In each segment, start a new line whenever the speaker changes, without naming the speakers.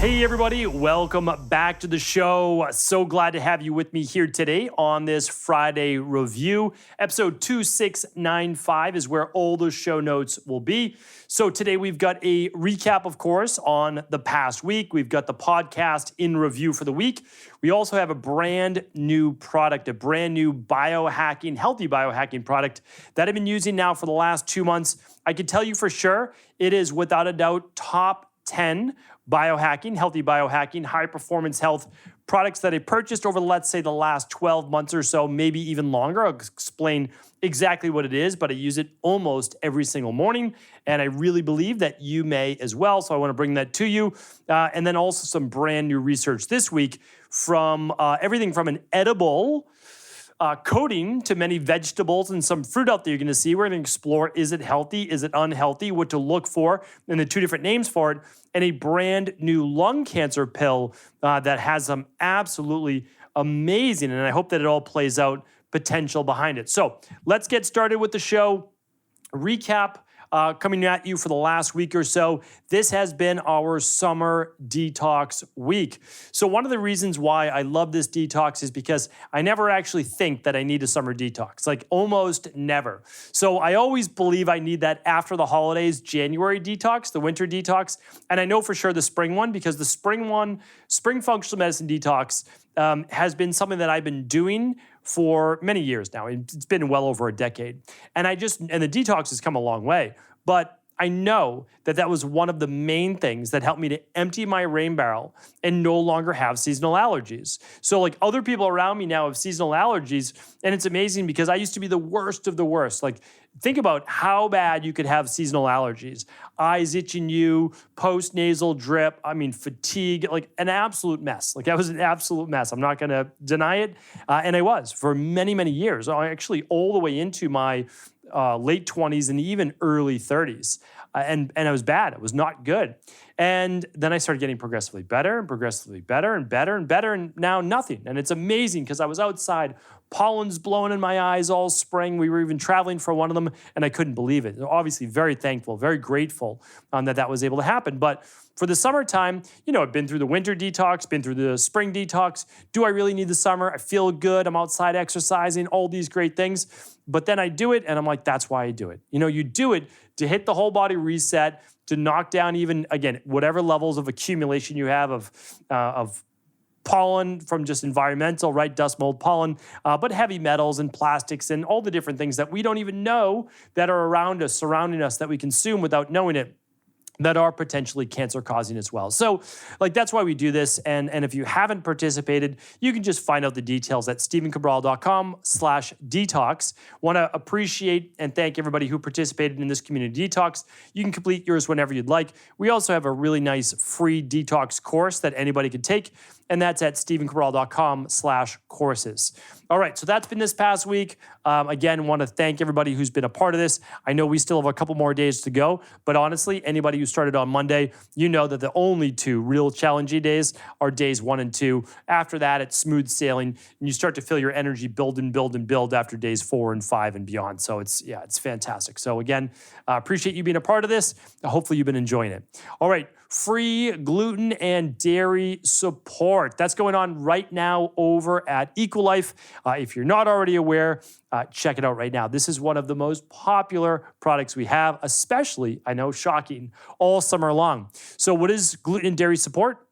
Hey everybody, welcome back to the show. So glad to have you with me here today on this Friday review. Episode 2695 is where all the show notes will be. So today we've got a recap, of course, on the past week. We've got the podcast in review for the week. We also have a brand new product, a brand new biohacking, healthy biohacking product that I've been using now for the last 2 months. I can tell you for sure, it is without a doubt top 10 biohacking, healthy biohacking, high performance health products that I purchased over, let's say, the last 12 months or so, maybe even longer. I'll explain exactly what it is, but I use it almost every single morning. And I really believe that you may as well. So I want to bring that to you. And then also some brand new research this week from everything from an edible coating to many vegetables and some fruit out there you're going to see. We're going to explore, is it healthy? Is it unhealthy? What to look for, and the 2 different names for it, and a brand new lung cancer pill that has some absolutely amazing, and I hope that it all plays out, potential behind it. So let's get started with the show. Recap coming at you for the last week or so. This has been our summer detox week. So one of the reasons why I love this detox is because I never actually think that I need a summer detox, like almost never. So I always believe I need that after the holidays, January detox, the winter detox. And I know for sure the spring one, because the spring functional medicine detox has been something that I've been doing for many years now. It's been well over a decade. And the detox has come a long way. But I know that that was one of the main things that helped me to empty my rain barrel and no longer have seasonal allergies. So like other people around me now have seasonal allergies, and it's amazing because I used to be the worst of the worst. Like think about how bad you could have seasonal allergies. Eyes itching you, post-nasal drip, fatigue, like an absolute mess. Like I was an absolute mess. I'm not gonna deny it. And I was for many, many years. Actually all the way into my late 20s and even early 30s. And it was bad. It was not good. And then I started getting progressively better and progressively better and better and better, and now nothing. And it's amazing because I was outside, pollen's blowing in my eyes all spring. We were even traveling for one of them, and I couldn't believe it. Obviously, very thankful, very grateful that was able to happen. But for the summertime, I've been through the winter detox, been through the spring detox. Do I really need the summer? I feel good. I'm outside exercising, all these great things. But then I do it, and I'm like, that's why I do it. You do it to hit the whole body reset, to knock down even, again, whatever levels of accumulation you have of pollen from just environmental, right? Dust, mold, pollen, but heavy metals and plastics and all the different things that we don't even know that are around us, surrounding us, that we consume without knowing it, that are potentially cancer-causing as well. So, that's why we do this. And if you haven't participated, you can just find out the details at stephencabral.com/detox. Want to appreciate and thank everybody who participated in this community detox. You can complete yours whenever you'd like. We also have a really nice free detox course that anybody can take, and that's at stephencabral.com/courses. All right, so that's been this past week. Again, want to thank everybody who's been a part of this. I know we still have a couple more days to go, but honestly, anybody who started on Monday, you know that the only 2 real challenging days are days 1 and 2. After that, it's smooth sailing, and you start to feel your energy build and build and build after days 4 and 5 and beyond. So it's fantastic. So again, appreciate you being a part of this. Hopefully you've been enjoying it. All right, free gluten and dairy support. That's going on right now over at EquiLife. If you're not already aware, check it out right now. This is one of the most popular products we have, especially, I know, shocking, all summer long. So what is gluten and dairy support?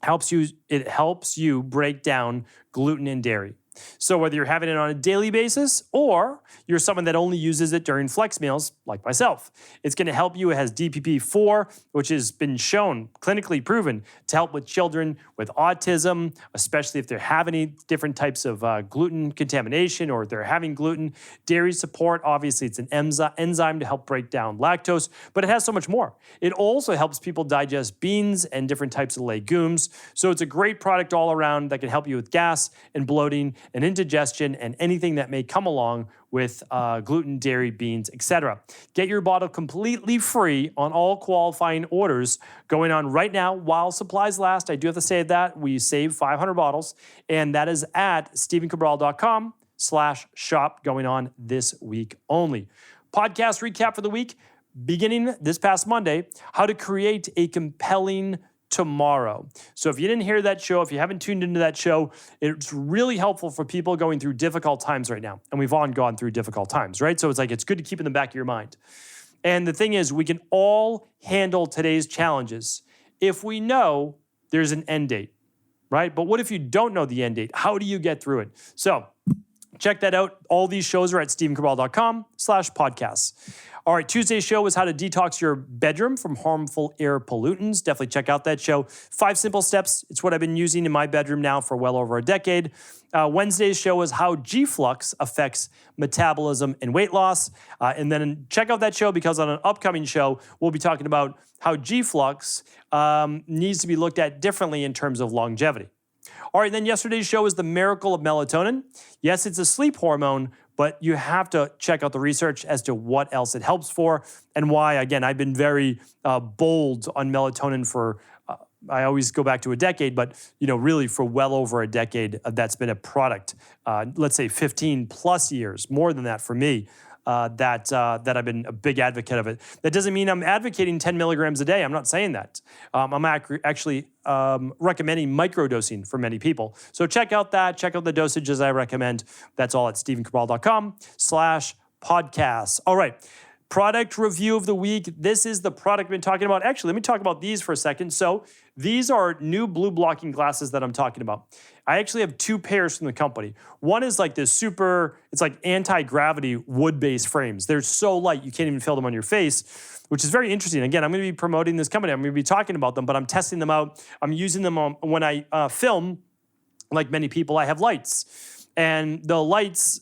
It helps you break down gluten and dairy. So whether you're having it on a daily basis or you're someone that only uses it during flex meals, like myself, it's going to help you. It has DPP-4, which has been shown, clinically proven, to help with children with autism, especially if they have any different types of gluten contamination or if they're having gluten. Dairy support, obviously, it's an enzyme to help break down lactose, but it has so much more. It also helps people digest beans and different types of legumes. So it's a great product all around that can help you with gas and bloating and indigestion and anything that may come along with gluten, dairy, beans, etc. Get your bottle completely free on all qualifying orders going on right now while supplies last. I do have to say that we save 500 bottles, and that is at stephencabral.com/shop going on this week only. Podcast recap for the week, beginning this past Monday, how to create a compelling tomorrow. So if you didn't hear that show, if you haven't tuned into that show, it's really helpful for people going through difficult times right now. And we've all gone through difficult times, right? So it's like, it's good to keep in the back of your mind. And the thing is, we can all handle today's challenges if we know there's an end date, right? But what if you don't know the end date? How do you get through it? So check that out. All these shows are at stephencabral.com/podcasts. All right, Tuesday's show was how to detox your bedroom from harmful air pollutants. Definitely check out that show. 5 simple steps. It's what I've been using in my bedroom now for well over a decade. Wednesday's show was how G-Flux affects metabolism and weight loss. And then check out that show because on an upcoming show, we'll be talking about how G-Flux needs to be looked at differently in terms of longevity. All right, then yesterday's show is the miracle of melatonin. Yes, it's a sleep hormone, but you have to check out the research as to what else it helps for and why. Again, I've been very bold on melatonin for, I always go back to a decade, but really for well over a decade, that's been a product, let's say 15 plus years, more than that for me. That I've been a big advocate of it. That doesn't mean I'm advocating 10 milligrams a day. I'm not saying that. I'm actually recommending microdosing for many people. So check out that. Check out the dosages I recommend. That's all at stephencabral.com/podcasts. All right. Product review of the week. This is the product I've been talking about. Actually, let me talk about these for a second. So these are new blue blocking glasses that I'm talking about. I actually have 2 pairs from the company. One is like this it's like anti-gravity wood-based frames. They're so light, you can't even feel them on your face, which is very interesting. Again, I'm going to be promoting this company. I'm going to be talking about them, but I'm testing them out. I'm using them when I film. Like many people, I have lights. And the lights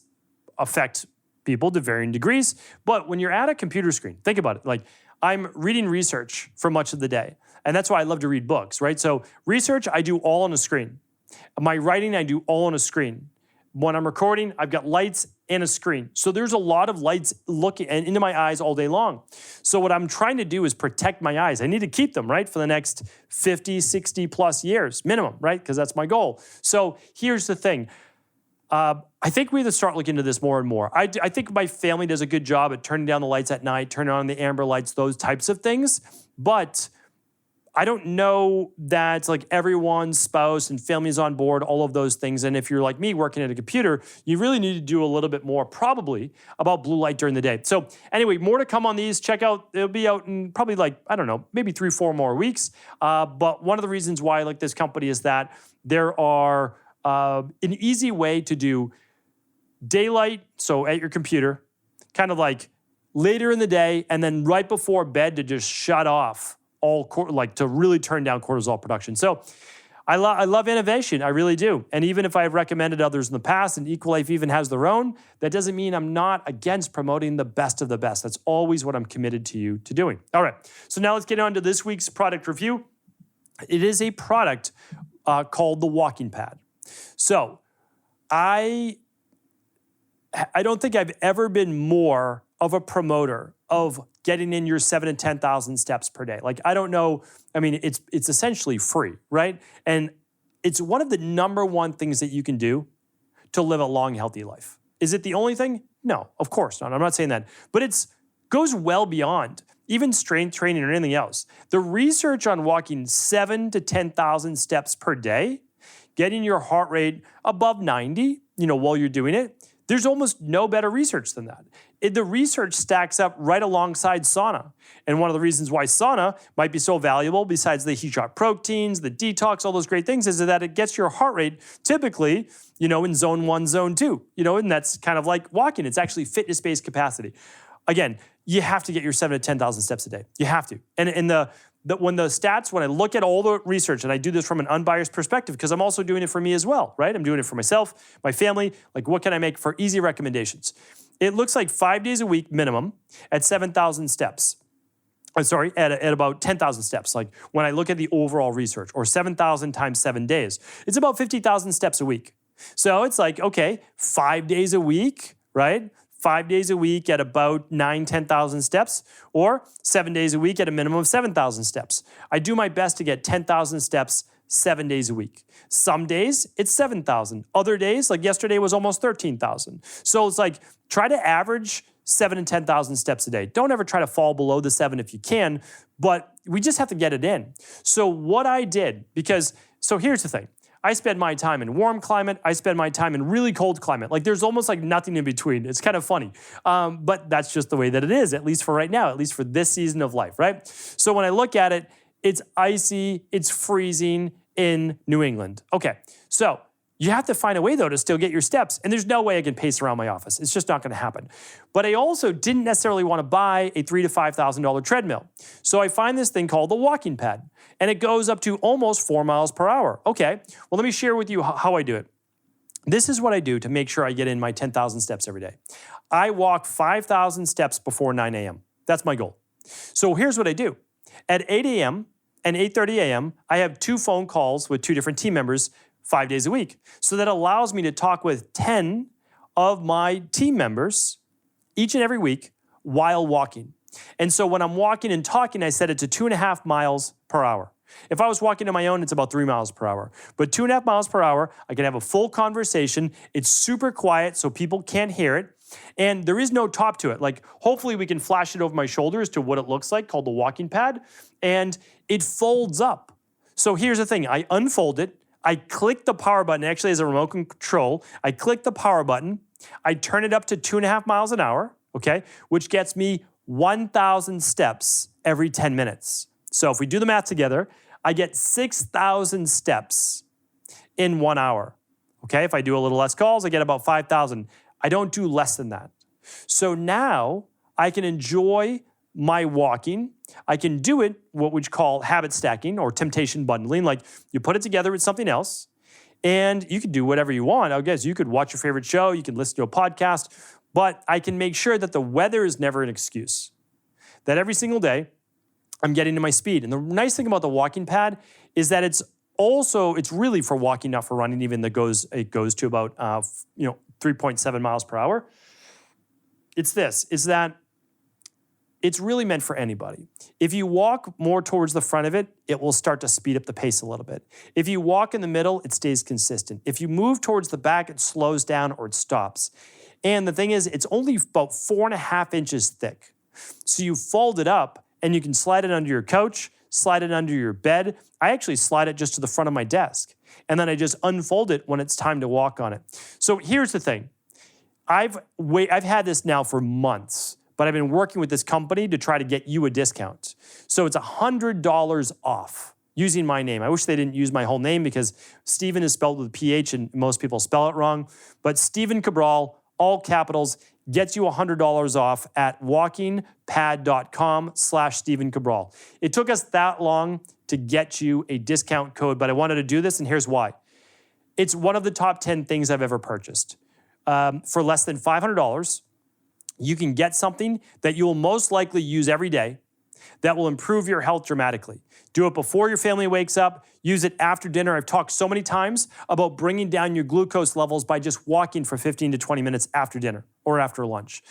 affect people to varying degrees. But when you're at a computer screen, think about it. Like I'm reading research for much of the day. And that's why I love to read books, right? So research, I do all on a screen. My writing, I do all on a screen. When I'm recording, I've got lights and a screen. So there's a lot of lights looking into my eyes all day long. So what I'm trying to do is protect my eyes. I need to keep them, right, for the next 50, 60 plus years minimum, right? Because that's my goal. So here's the thing. I think we have to start looking into this more and more. I think my family does a good job at turning down the lights at night, turning on the amber lights, those types of things. But I don't know that like everyone's spouse and family is on board, all of those things. And if you're like me working at a computer, you really need to do a little bit more probably about blue light during the day. So anyway, more to come on these. Check out, it'll be out in probably like, I don't know, maybe 3-4 more weeks. But one of the reasons why I like this company is that there are an easy way to do daylight, so at your computer, kind of like later in the day, and then right before bed to just shut off to really turn down cortisol production. So I love innovation, I really do. And even if I've recommended others in the past, and EquiLife even has their own, that doesn't mean I'm not against promoting the best of the best. That's always what I'm committed to doing. All right, so now let's get on to this week's product review. It is a product called the Walking Pad. So I don't think I've ever been more of a promoter of getting in your 7,000 to 10,000 steps per day. Like, I don't know, I mean, it's essentially free, right? And it's one of the number one things that you can do to live a long, healthy life. Is it the only thing? No, of course not. I'm not saying that. But it goes well beyond even strength training or anything else. The research on walking 7,000 to 10,000 steps per day, getting your heart rate above 90, while you're doing it, there's almost no better research than that. The research stacks up right alongside sauna. And one of the reasons why sauna might be so valuable, besides the heat shock proteins, the detox, all those great things, is that it gets your heart rate typically, in zone 1, zone 2, and that's kind of like walking. It's actually fitness-based capacity. Again, you have to get your 7,000 to 10,000 steps a day. You have to. And when I look at all the research, and I do this from an unbiased perspective, because I'm also doing it for me as well, right? I'm doing it for myself, my family. Like, what can I make for easy recommendations? It looks like 5 days a week minimum at 7,000 steps. At about 10,000 steps. Like when I look at the overall research, or 7,000 times 7 days, it's about 50,000 steps a week. So it's like, okay, 5 days a week, right? 5 days a week at about 9,000, 10,000 steps, or 7 days a week at a minimum of 7,000 steps. I do my best to get 10,000 steps 7 days a week. Some days it's 7,000. Other days, like yesterday, was almost 13,000. So it's like, try to average 7 and 10,000 steps a day. Don't ever try to fall below the 7 if you can, but we just have to get it in. So what I did, so here's the thing. I spend my time in warm climate. I spend my time in really cold climate. Like there's almost like nothing in between. It's kind of funny. But that's just the way that it is, at least for right now, at least for this season of life, right? So when I look at it, it's icy, it's freezing in New England. Okay, so you have to find a way, though, to still get your steps. And there's no way I can pace around my office. It's just not going to happen. But I also didn't necessarily want to buy a $3,000 to $5,000 treadmill. So I find this thing called the walking pad. And it goes up to almost 4 miles per hour. Okay, well, let me share with you how I do it. This is what I do to make sure I get in my 10,000 steps every day. I walk 5,000 steps before 9 a.m. That's my goal. So here's what I do. At 8 a.m. and 8:30 a.m., I have 2 phone calls with 2 different team members 5 days a week. So that allows me to talk with 10 of my team members each and every week while walking. And so when I'm walking and talking, I set it to 2.5 miles per hour. If I was walking on my own, it's about 3 miles per hour. But 2.5 miles per hour, I can have a full conversation. It's super quiet so people can't hear it. And there is no top to it. Like, hopefully we can flash it over my shoulders to what it looks like, called the walking pad. And it folds up. So here's the thing. I unfold it. I click the power button. Actually, as a remote control, I click the power button. I turn it up to 2.5 miles an hour, okay, which gets me 1,000 steps every 10 minutes. So if we do the math together, I get 6,000 steps in 1 hour. Okay, if I do a little less calls, I get about 5,000. I don't do less than that. So now I can enjoy my walking. I can do it, what we call habit stacking or temptation bundling. Like, you put it together with something else, and you can do whatever you want. I guess you could watch your favorite show, you can listen to a podcast, but I can make sure that the weather is never an excuse. That every single day, I'm getting to my speed. And the nice thing about the walking pad is that it's really for walking, not for running, even it goes to about 3.7 miles per hour. It's that it's really meant for anybody. If you walk more towards the front of it, it will start to speed up the pace a little bit. If you walk in the middle, it stays consistent. If you move towards the back, it slows down or it stops. And the thing is, it's only about 4.5 inches thick. So you fold it up and you can slide it under your couch, slide it under your bed. I actually slide it just to the front of my desk. And then I just unfold it when it's time to walk on it. So here's the thing. I've had this now for months, but I've been working with this company to try to get you a discount. So it's $100 off using my name. I wish they didn't use my whole name because Stephen is spelled with a PH and most people spell it wrong. But Stephen Cabral, all capitals, gets you $100 off at walkingpad.com/Stephen Cabral. It took us that long to get you a discount code, but I wanted to do this, and here's why. It's one of the top 10 things I've ever purchased. For less than $500, you can get something that you will most likely use every day that will improve your health dramatically. Do it before your family wakes up. Use it after dinner. I've talked so many times about bringing down your glucose levels by just walking for 15 to 20 minutes after dinner or after lunch.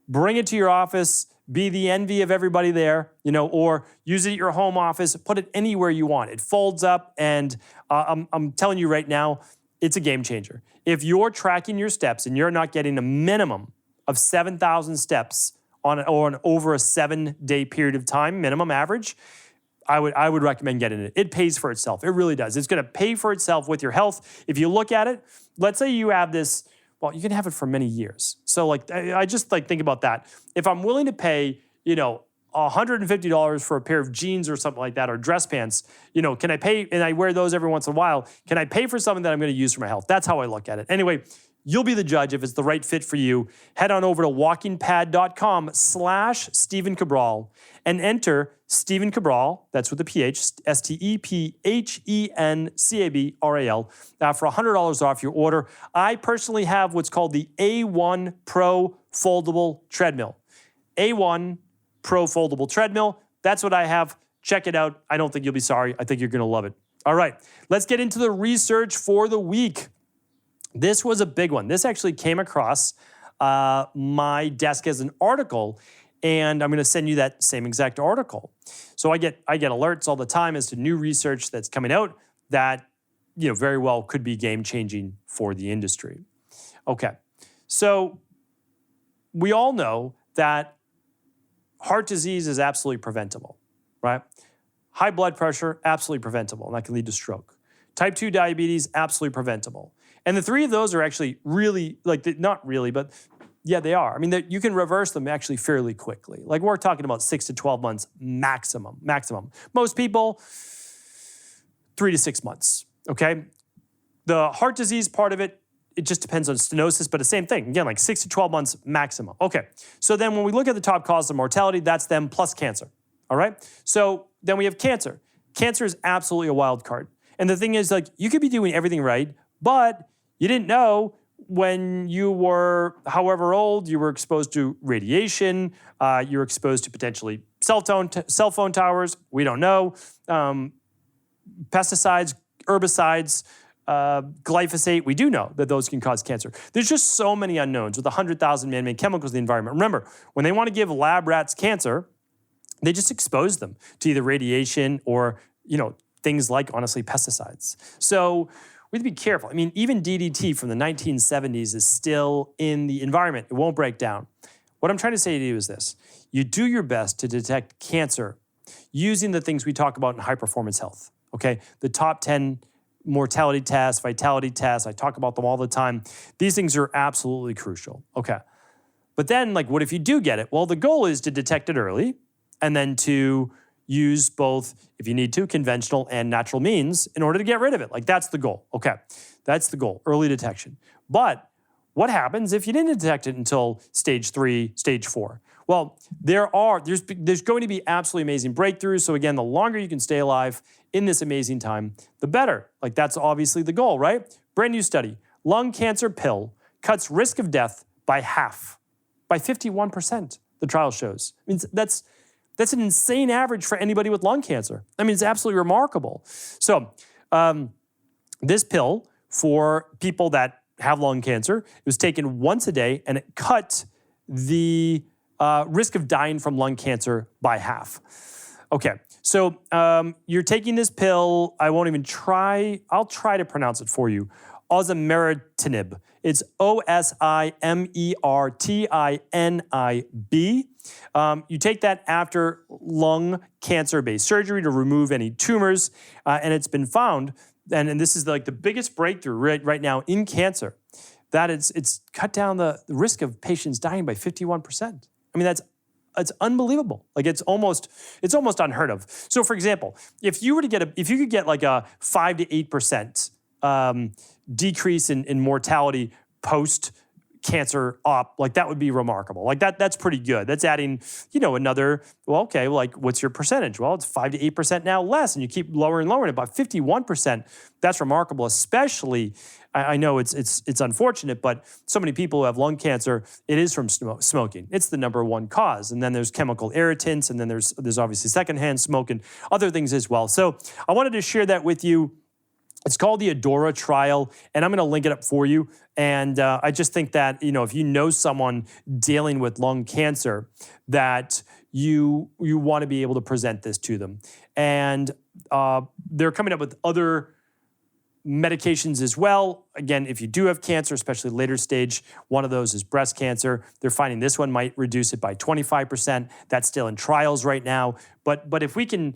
Bring it to your office. Be the envy of everybody there, or use it at your home office. Put it anywhere you want. It folds up, and I'm telling you right now, it's a game changer. If you're tracking your steps and you're not getting a minimum of 7,000 steps on over a 7-day period of time, minimum average, I would recommend getting it. It pays for itself. It really does. It's going to pay for itself with your health. If you look at it, let's say you have this, well, you can have it for many years. So I just think about that. If I'm willing to pay, $150 for a pair of jeans or something like that, or dress pants, can I pay, and I wear those every once in a while, can I pay for something that I'm going to use for my health? That's how I look at it. Anyway, you'll be the judge if it's the right fit for you. Head on over to walkingpad.com/Stephen Cabral and enter Stephen Cabral, that's with a PH, STEPHENCABRAL, for $100 off your order. I personally have what's called the A1 Pro Foldable Treadmill. A1 Pro Foldable Treadmill. That's what I have. Check it out. I don't think you'll be sorry. I think you're going to love it. All right, let's get into the research for the week. This was a big one. This actually came across my desk as an article, and I'm going to send you that same exact article. So I get alerts all the time as to new research that's coming out that very well could be game-changing for the industry. Okay, so we all know that heart disease is absolutely preventable, right? High blood pressure, absolutely preventable, and that can lead to stroke. Type 2 diabetes, absolutely preventable. And the three of those are actually really, not really, but yeah, they are. I mean, you can reverse them actually fairly quickly. Like we're talking about 6 to 12 months maximum. Most people, 3 to 6 months, okay? The heart disease part of it, it just depends on stenosis, but the same thing. Again, like 6 to 12 months maximum. Okay, so then when we look at the top cause of mortality, that's them plus cancer, all right? So then we have cancer. Cancer is absolutely a wild card. And the thing is, like, you could be doing everything right, but you didn't know when you were however old, you were exposed to radiation, you were exposed to potentially cell phone towers, we don't know, pesticides, herbicides, glyphosate, we do know that those can cause cancer. There's just so many unknowns with 100,000 man-made chemicals in the environment. Remember, when they want to give lab rats cancer, they just expose them to either radiation or, things like, honestly, pesticides. So we have to be careful. I mean, even DDT from the 1970s is still in the environment. It won't break down. What I'm trying to say to you is this. You do your best to detect cancer using the things we talk about in high-performance health, okay? The top 10 mortality tests, vitality tests, I talk about them all the time. These things are absolutely crucial, okay? But then, what if you do get it? Well, the goal is to detect it early and then to use both, if you need to, conventional and natural means in order to get rid of it. That's the goal. Okay, that's the goal, early detection. But what happens if you didn't detect it until stage 3, stage 4? Well, there's going to be absolutely amazing breakthroughs. So again, the longer you can stay alive in this amazing time, the better. That's obviously the goal, right? Brand new study, lung cancer pill cuts risk of death by half, by 51%, the trial shows. I mean, that's an insane average for anybody with lung cancer. I mean, it's absolutely remarkable. So this pill for people that have lung cancer, it was taken once a day and it cut the risk of dying from lung cancer by half. Okay, so you're taking this pill. I won't even try. I'll try to pronounce it for you. Osimertinib. It's Osimertinib. You take that after lung cancer-based surgery to remove any tumors, and it's been found, and this is the biggest breakthrough right now in cancer, that it's cut down the risk of patients dying by 51%. I mean, it's unbelievable. It's almost unheard of. So, for example, if you could get a 5 to 8% decrease in mortality post cancer op, that would be remarkable. That's pretty good. That's adding, another, what's your percentage? Well, it's 5 to 8% now less, and you keep lowering, about 51%. That's remarkable, especially, I know it's unfortunate, but so many people who have lung cancer, it is from smoking. It's the number one cause. And then there's chemical irritants, and then there's obviously secondhand smoke and other things as well. So I wanted to share that with you. It's called the Adora trial, and I'm going to link it up for you. And I just think that, if you know someone dealing with lung cancer, that you want to be able to present this to them. And they're coming up with other medications as well. Again, if you do have cancer, especially later stage, one of those is breast cancer. They're finding this one might reduce it by 25%. That's still in trials right now. But if we can...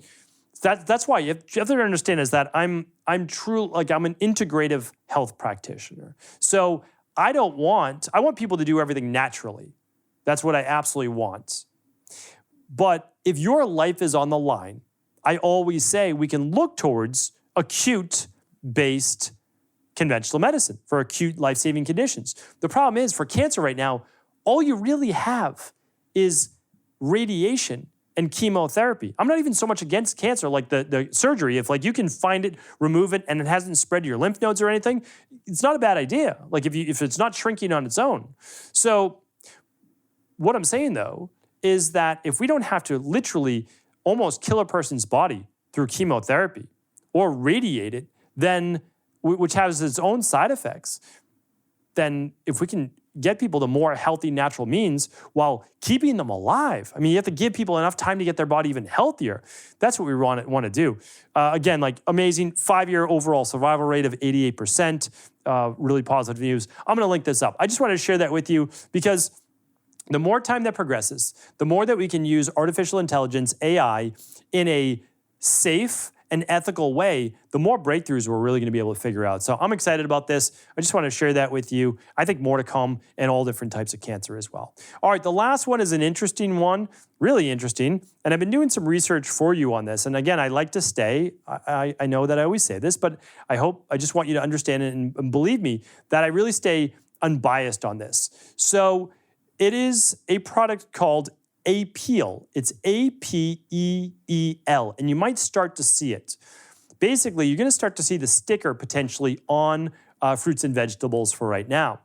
That's why you have to understand is that I'm an integrative health practitioner. So I want people to do everything naturally. That's what I absolutely want. But if your life is on the line, I always say we can look towards acute-based conventional medicine for acute life-saving conditions. The problem is for cancer right now, all you really have is radiation and chemotherapy. I'm not even so much against cancer, the surgery. If you can find it, remove it, and it hasn't spread to your lymph nodes or anything, it's not a bad idea. If it's not shrinking on its own. So what I'm saying though, is that if we don't have to literally almost kill a person's body through chemotherapy or radiate it, then, which has its own side effects, then if we can get people to more healthy, natural means while keeping them alive. I mean, you have to give people enough time to get their body even healthier. That's what we want to do. Again, amazing 5-year overall survival rate of 88%, really positive news. I'm going to link this up. I just wanted to share that with you because the more time that progresses, the more that we can use artificial intelligence, AI, in a safe and ethical way, the more breakthroughs we're really going to be able to figure out. So I'm excited about this. I just want to share that with you. I think more to come in all different types of cancer as well. All right, the last one is an interesting one, really interesting. And I've been doing some research for you on this. And again, I like to stay, I know that I always say this, but I just want you to understand it and believe me that I really stay unbiased on this. So it is a product called APEEL. It's APEEL, and you might start to see it. Basically, you're going to start to see the sticker potentially on fruits and vegetables for right now.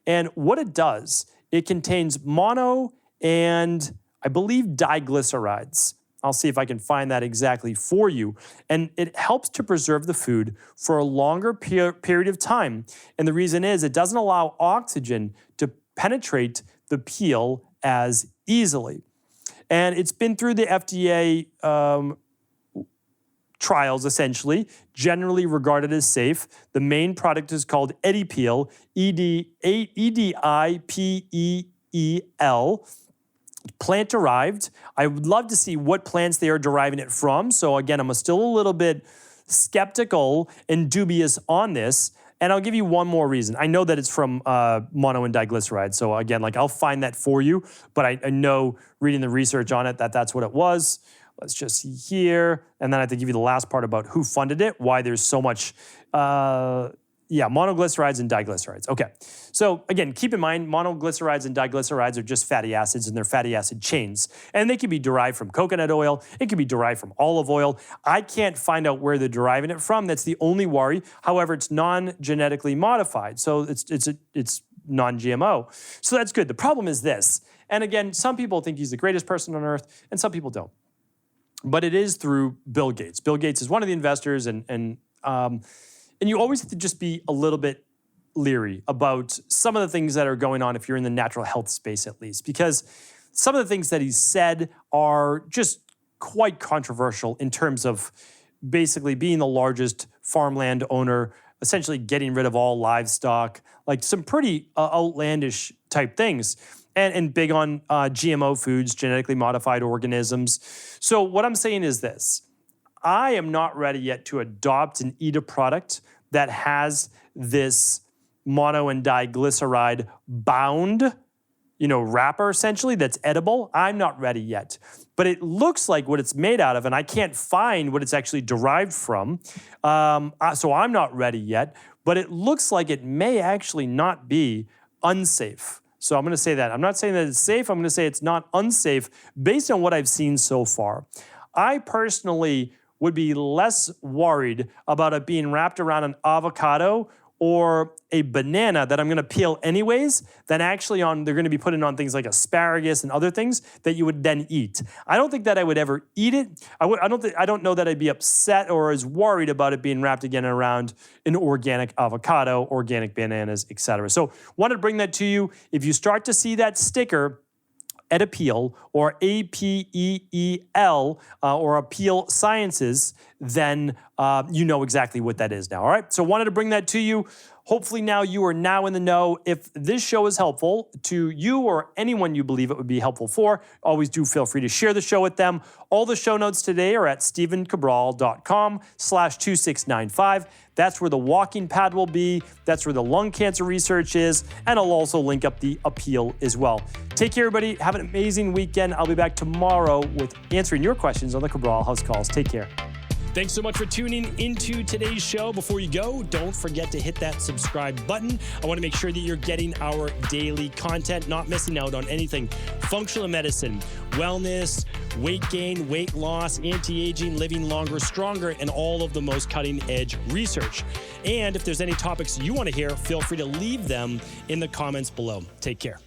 And what it does, it contains mono and I believe diglycerides. I'll see if I can find that exactly for you. And it helps to preserve the food for a longer period of time. And the reason is it doesn't allow oxygen to penetrate the peel as easily. And it's been through the FDA trials, essentially, generally regarded as safe. The main product is called EdiPeel, EDIPEEL, plant-derived. I would love to see what plants they are deriving it from. So again, I'm still a little bit skeptical and dubious on this. And I'll give you one more reason. I know that it's from mono and diglycerides. So again, I'll find that for you. But I know reading the research on it that that's what it was. Let's just see here. And then I have to give you the last part about who funded it, why there's so much, monoglycerides and diglycerides. Okay. So again, keep in mind, monoglycerides and diglycerides are just fatty acids and they're fatty acid chains. And they can be derived from coconut oil. It can be derived from olive oil. I can't find out where they're deriving it from. That's the only worry. However, it's non-genetically modified. So it's non-GMO. So that's good. The problem is this. And again, some people think he's the greatest person on earth and some people don't. But it is through Bill Gates. Bill Gates is one of the investors and you always have to just be a little bit leery about some of the things that are going on if you're in the natural health space at least, because some of the things that he's said are just quite controversial in terms of basically being the largest farmland owner, essentially getting rid of all livestock, some pretty outlandish type things. And big on GMO foods, genetically modified organisms. So what I'm saying is this. I am not ready yet to adopt and eat a product that has this mono and diglyceride bound, wrapper essentially that's edible. I'm not ready yet. But it looks like what it's made out of, and I can't find what it's actually derived from. So I'm not ready yet. But it looks like it may actually not be unsafe. So I'm going to say that. I'm not saying that it's safe. I'm going to say it's not unsafe based on what I've seen so far. I personally would be less worried about it being wrapped around an avocado or a banana that I'm going to peel anyways than actually they're going to be putting on things like asparagus and other things that you would then eat. I don't think that I would ever eat it. I don't know that I'd be upset or as worried about it being wrapped again around an organic avocado, organic bananas, etc. So wanted to bring that to you. If you start to see that sticker, EdiPeel or APEEL or Appeal Sciences, then you know exactly what that is now. All right. So wanted to bring that to you. Hopefully now you are now in the know. If this show is helpful to you or anyone you believe it would be helpful for, always do feel free to share the show with them. All the show notes today are at stephencabral.com/2695. That's where the walking pad will be. That's where the lung cancer research is. And I'll also link up the appeal as well. Take care, everybody. Have an amazing weekend. I'll be back tomorrow with answering your questions on the Cabral House Calls. Take care. Thanks so much for tuning into today's show. Before you go, don't forget to hit that subscribe button. I want to make sure that you're getting our daily content, not missing out on anything. Functional medicine, wellness, weight gain, weight loss, anti-aging, living longer, stronger, and all of the most cutting-edge research. And if there's any topics you want to hear, feel free to leave them in the comments below. Take care.